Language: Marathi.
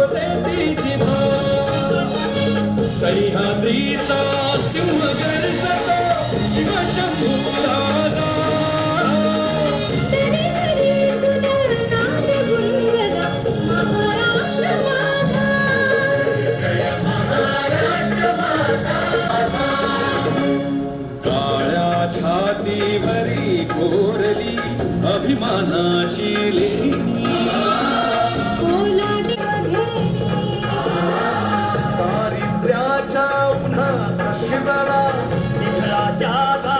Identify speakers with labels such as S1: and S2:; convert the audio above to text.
S1: होते तिची धार सह्याद्रीचा सिंह गर्जतो शिवशंभू राजा छातीवरी कोरली अभिमानाची लेणी दारिद्र्याच्या उन्हात शिजला निघाला त्या